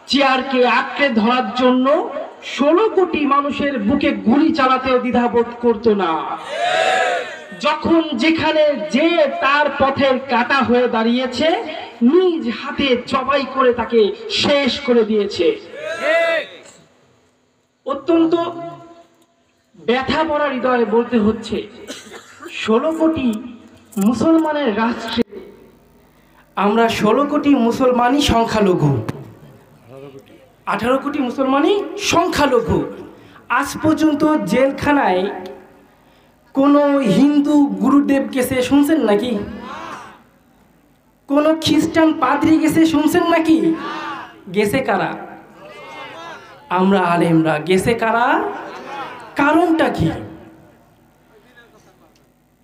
চেয়ারকে আঁকড়ে ধরার জন্য 16 কোটি মানুষের বুকে গুলি চালাতেও দ্বিধাবোধ করতো না। যখন যেখানে যে তার পথের কাঁটা হয়ে দাঁড়িয়েছে, নিজ হাতে জবাই করে তাকে শেষ করে দিয়েছে। অত্যন্ত ব্যথা ভরা হৃদয়ে বলতে হচ্ছে, 16 কোটি মুসলমানের রাষ্ট্রে আমরা 16 কোটি মুসলমানই সংখ্যালঘু, 18 কোটি মুসলমানই সংখ্যালঘু। আজ পর্যন্ত জেলখানায় কোনো হিন্দু গুরুদেব গেছে শুনছেন নাকি? কোনো খ্রিস্টান পাদ্রী গেছে শুনছেন নাকি? গেছে কারা? আমরা আলেমরা। গেছে কারা? কারণটা কি?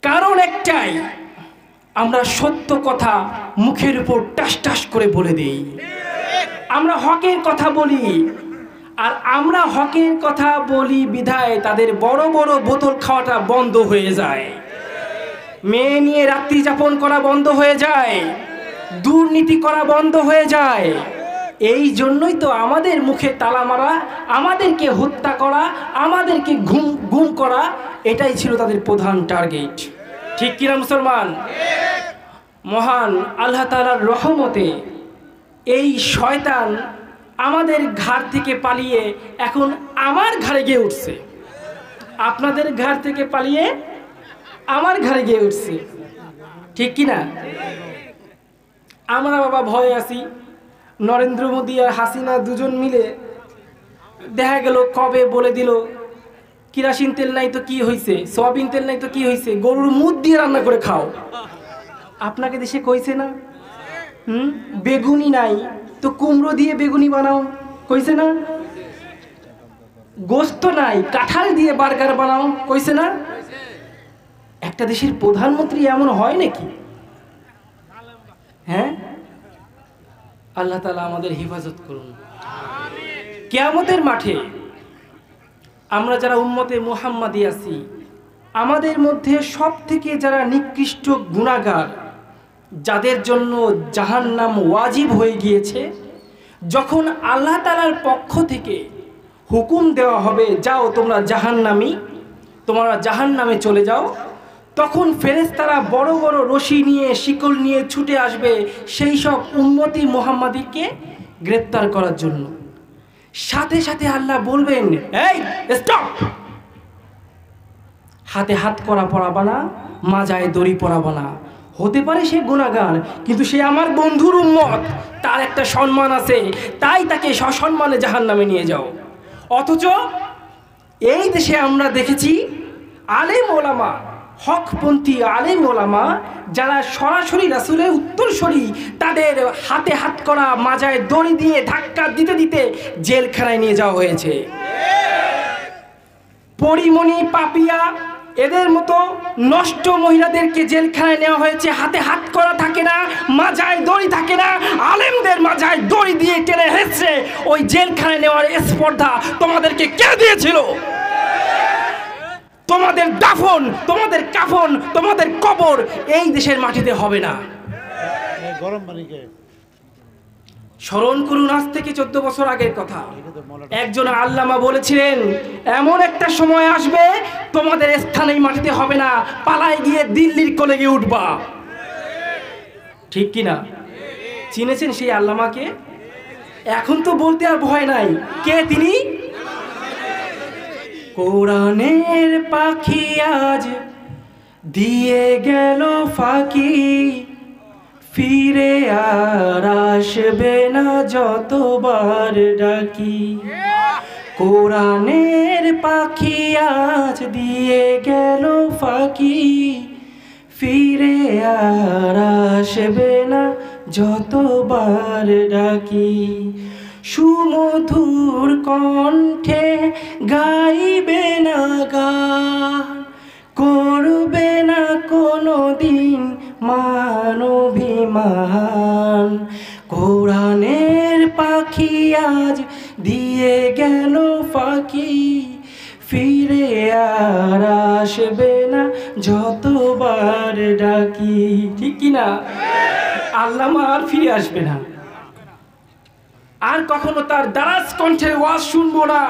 কারণ একটাই, আমরা সত্য কথা মুখের উপর টাস টাস করে বলে দিই। আমরা হকের কথা বলি, আর আমরা হকের কথা বলি বিধায় তাদের বড় বড় বোতল খাওয়াটা বন্ধ হয়ে যায়, মেয়ে নিয়ে রাত্রি যাপন করা বন্ধ হয়ে যায়, দুর্নীতি করা বন্ধ হয়ে যায়। এই জন্যই তো আমাদের মুখে তালা মারা, আমাদেরকে হত্যা করা, আমাদেরকে গুম করা, এটাই ছিল তাদের প্রধান টার্গেট। ঠিক কিনা মুসলমান? মহান আল্লাহ তাআলার রহমতে এই শয়তান আমাদের ঘাড় থেকে পালিয়ে এখন আমার ঘাড়ে গিয়ে উঠছে, আপনাদের ঘাড় থেকে পালিয়ে আমার ঘাড়ে গিয়ে উঠছে। ঠিক কিনা? আমরা বাবা ভয়ে আছি। নরেন্দ্র মোদী আর হাসিনা দুজন মিলে দেখা গেল কবে বলে দিল কিরাসিন তেল নাই তো কি হয়েছে, সয়াবিন তেল নাই তো কি হয়েছে, গরুর মুদ দিয়ে রান্না করে খাও। আপনাকে দেশে কইছে না? বেগুনি নাই তো কুমড়ো দিয়ে বেগুনি বানাও, কইছে না? গোস্ত নাই কাঁঠাল দিয়ে বার্গার বানাও, কইছে না? একটা দেশের প্রধানমন্ত্রী এমন হয় নাকি? হ্যাঁ, আল্লাহ তাআলা আমাদের হেফাজত করুন। কিয়ামতের মাঠে আমরা যারা উম্মতে মুহাম্মাদি আছি, আমাদের মধ্যে সব থেকে যারা নিকৃষ্ট গুনাহগার, যাদের জন্য জাহান্নাম ওয়াজিব হয়ে গিয়েছে, যখন আল্লাহ তাআলার পক্ষ থেকে হুকুম দেওয়া হবে যাও তোমরা জাহান্নামী, তোমরা জাহান্নামে চলে যাও, তখন ফেরেশতারা বড় বড় রশি নিয়ে শিকল নিয়ে ছুটে আসবে সেই সব উম্মতি মুহাম্মাদিকে গ্রেফতার করার জন্য। সাথে সাথে আল্লাহ বলবেন, এই স্টপ, হাতে হাত করা পরাবা না, মাজায় দড়ি পরাবা না। হতে পারে সে গুনাহগার, কিন্তু সে আমার বন্ধুর উম্মত, তার একটা সম্মান আছে, তাই তাকে সসম্মানে জাহান্নামে নিয়ে যাও। অথচ এই দেশে আমরা দেখেছি আলেম ওলামা, হকপন্থী আলেম ওলামা যারা সরাসরি রাসূলের উত্তরসূরি, তাদের হাতে হাত করা, মাজায় দড়ি দিয়ে ধাক্কা দিতে দিতে জেলখানায় নিয়ে যাওয়া হয়েছে। পরিমণি, পাপিয়া, এদের মতো নষ্ট মহিলাদেরকে জেলখানায় নেওয়া হয়েছে, হাতে হাত করা থাকে না, মাজায় দড়ি থাকে না, আলেমদের মাজায় দড়ি দিয়ে টেনে হেঁচড়ে ওই জেলখানায় নেওয়ার স্পর্ধা তোমাদেরকে কে দিয়েছিল? তোমাদের দাফন, তোমাদের কাফন, তোমাদের কবর এই দেশের মাটিতে হবে না। স্মরণ করুন, আজ থেকে 14 বছর আগের কথা। একজন আল্লামা বলেছিলেন, এমন একটা সময় আসবে তোমাদের স্থান এই মাটিতে হবে না, পালায় গিয়ে দিল্লির কোলে গিয়ে উঠবা। ঠিক কিনা? চিনেছেন সেই আল্লামাকে? এখন তো বলতে আর ভয় নাই। কে তিনি? কোরআনের পাখি আজ দিয়ে গেল ফাঁকি, ফিরে আর আসবে না যতবার ডাকি। কোরআনের পাখি আজ দিয়ে গেল ফাঁকি, ফিরে আর আসবে না যতবার ডাকি। সুমধুর কণ্ঠে গাইবে না গান, করবে না কোনো দিন মানবিমান। কোরআনের পাখি আজ দিয়ে গেল ফাঁকি, ফিরে আর আসবে না যতবার ডাকি। ঠিক কিনা? আল্লামা আর ফিরে আসবে না। আর কখনো তার দারাজ কণ্ঠের ওয়াজ শুনবো না।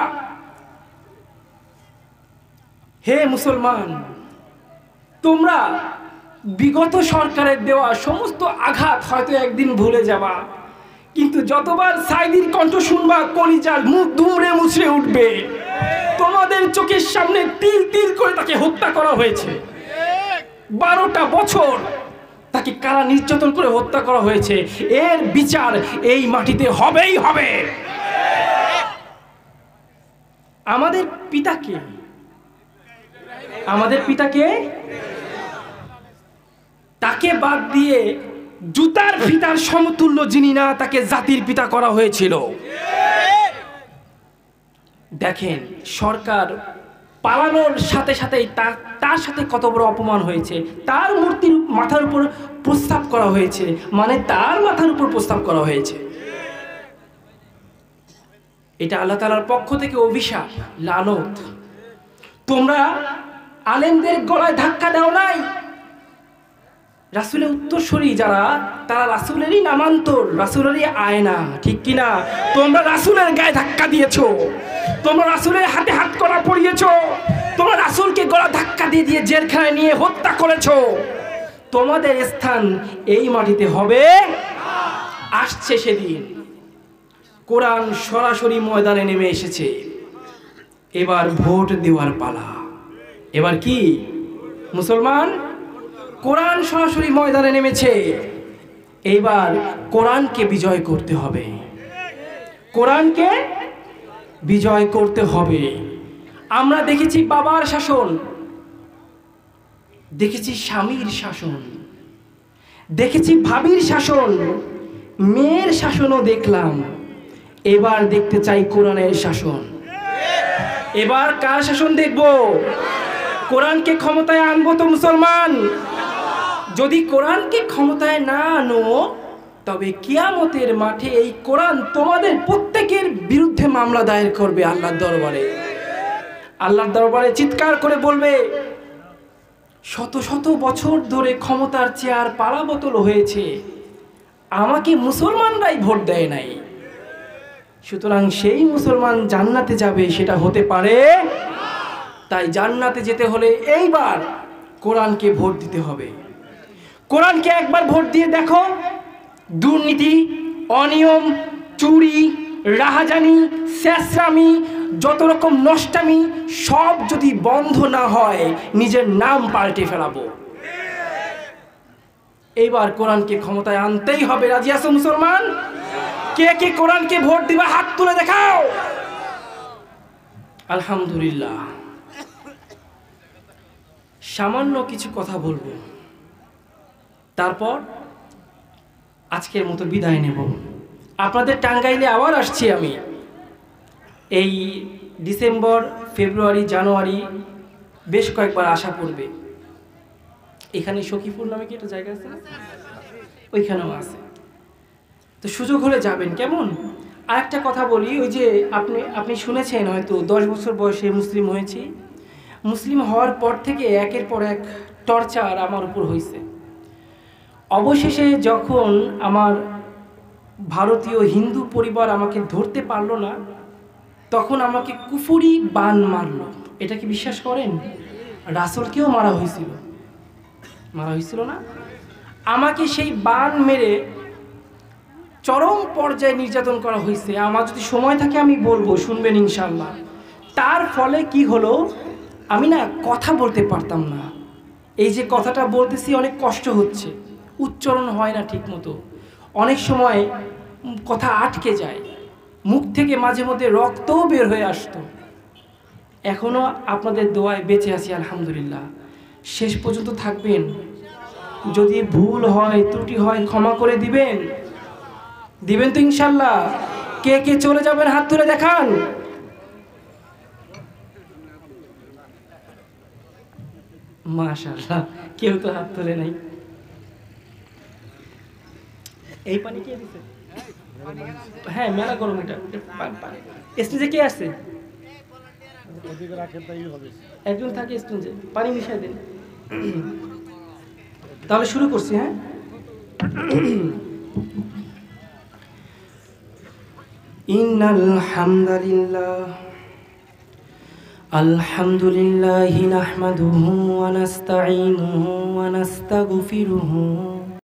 হে মুসলমান, তোমরা বিগত সরকারের দেওয়া সমস্ত আঘাত হয়তো একদিন ভুলে যাবা, কিন্তু যতবার সাইদির কণ্ঠ শুনবা কলিজার মুখ দুমড়ে মুছড়ে উঠবে। তোমাদের চোখের সামনে তিল তিল করে তাকে হত্যা করা হয়েছে। 12টা বছর তাকে কারা নির্যাতন করে হত্যা করা হয়েছে। এর বিচার এই মাটিতে হবেই হবে। আমাদের পিতাকে তাকে বাদ দিয়ে জুতার পিতার সমতুল্য যিনি না, তাকে জাতির পিতা করা হয়েছিল। দেখেন সরকার পালানোর সাথে সাথেই তার সাথে কত বড় অপমান হয়েছে। তার মূর্তির মাথার উপর প্রস্তাব করা হয়েছে, মানে তার মাথার উপর প্রস্তাব করা হয়েছে। এটা আল্লাহ তাআলার পক্ষ থেকে অভিশাপ, লানত। তোমরা আলেমদের গলায় ধাক্কা দাও নাই। রাসূলের উত্তরসূরি যারা, তারা রাসূলেরই নামান্তর, রাসূলেরই আয়না, ঠিক কিনা? তোমরা রাসূলের গায়ে ধাক্কা দিয়েছো, তোমরা রাসূলের হাতে হাত করা পরিয়েছো, তোমরা রাসূলকে গলা ধাক্কা দিয়ে দিয়ে জেলখানায় নিয়ে হত্যা করেছো। তোমাদের স্থান এই মাটিতে হবে। আসছে সেদিন, কোরআন সরাসরি ময়দানে নেমে এসেছে। এবার ভোট দেওয়ার পালা। এবার কি মুসলমান, কোরআন সরাসরি ময়দানে নেমেছে। এইবার কোরআনকে বিজয় করতে হবে, কোরআনকে বিজয় করতে হবে। আমরা দেখেছি বাবার শাসন, দেখেছি স্বামীর শাসন, দেখেছি ভাবির শাসন, মেয়ের শাসনও দেখলাম। এবার দেখতে চাই কোরআনের শাসন। এবার কার শাসন দেখব? কোরআনকে ক্ষমতায় আনবো তো মুসলমান। যদি কোরআনকে ক্ষমতায় না আনো, তবে কিয়ামতের মাঠে এই কোরআন তোমাদের প্রত্যেকের বিরুদ্ধে মামলা দায়ের করবে আল্লাহর দরবারে। আল্লাহর দরবারে চিৎকার করে বলবে, শত শত বছর ধরে ক্ষমতার চেয়ার পালাবদল হয়েছে, আমাকে মুসলমানরাই ভোট দেয় নাই, সুতরাং সেই মুসলমান জান্নাতে যাবে সেটা হতে পারে। তাই জান্নাতে যেতে হলে এইবার কোরআনকে ভোট দিতে হবে। কোরআনকে একবার ভোট দিয়ে দেখো, দুর্নীতি, অনিয়ম, চুরি, রাহাজানি, শেষরামি, যত রকম নষ্টামি সব যদি বন্ধ না হয়, নিজের নাম পাল্টে ফেলাবো। এইবার কোরআনকে ক্ষমতায় আনতেই হবে। রাজি আছো মুসলমান? কে কে কোরআনকে ভোট দিবা হাত তুলে দেখাও। আলহামদুলিল্লাহ। সামান্য কিছু কথা বলবো, তারপর আজকের মতো বিদায় নেব। আপনাদের টাঙ্গাইলে আবার আসছি আমি। এই ডিসেম্বর, ফেব্রুয়ারি, জানুয়ারি বেশ কয়েকবার আসা পড়বে। এখানে সখীপুর নামে কি একটা জায়গা আছে, ওইখানেও আছে। তো সুযোগ হলে যাবেন, কেমন? আর একটা কথা বলি, ওই যে আপনি শুনেছেন হয়তো 10 বছর বয়সে মুসলিম হয়েছি। মুসলিম হওয়ার পর থেকে একের পর এক টর্চার আমার উপর হয়েছে। অবশেষে যখন আমার ভারতীয় হিন্দু পরিবার আমাকে ধরতে পারলো না, তখন আমাকে কুফরি বান মারলো। এটা কি বিশ্বাস করেন? রাসূলকেও মারা হয়েছিল না? আমাকে সেই বান মেরে চরম পর্যায়ে নির্যাতন করা হয়েছে। আমার যদি সময় থাকে আমি বলবো, শুনবেন ইনশাআল্লাহ। তার ফলে কি হলো, আমি না কথা বলতে পারতাম না। এই যে কথাটা বলতেছি অনেক কষ্ট হচ্ছে, উচ্চারণ হয় না ঠিক মতো, অনেক সময় কথা আটকে যায়, মুখ থেকে মাঝে মধ্যে রক্তও বের হয়ে আসতো। এখনো আপনাদের দোয়ায় বেঁচে আছি আলহামদুলিল্লাহ। শেষ পর্যন্ত থাকবেন। যদি ভুল হয়, ত্রুটি হয়, ক্ষমা করে দিবেন তো ইনশাল্লাহ। কে কে চলে যাবেন হাত তুলে দেখান। মাশাআল্লাহ, কেউ তো হাত তুলে নাই। এই পানি কে দিছে? হ্যাঁ, মেলা গরম। এটা স্টেজে কে আছে? একজন থাকে স্টেজে, পানি মিশিয়ে দেন। তাহলে শুরু করছি। হ্যাঁ, ইন্নাল হামদালিল্লাহ আলহামদুলিল্লাহি নাহমাদুহু ওয়া নাস্তাঈনুহু ওয়া নাস্তাগফিরুহু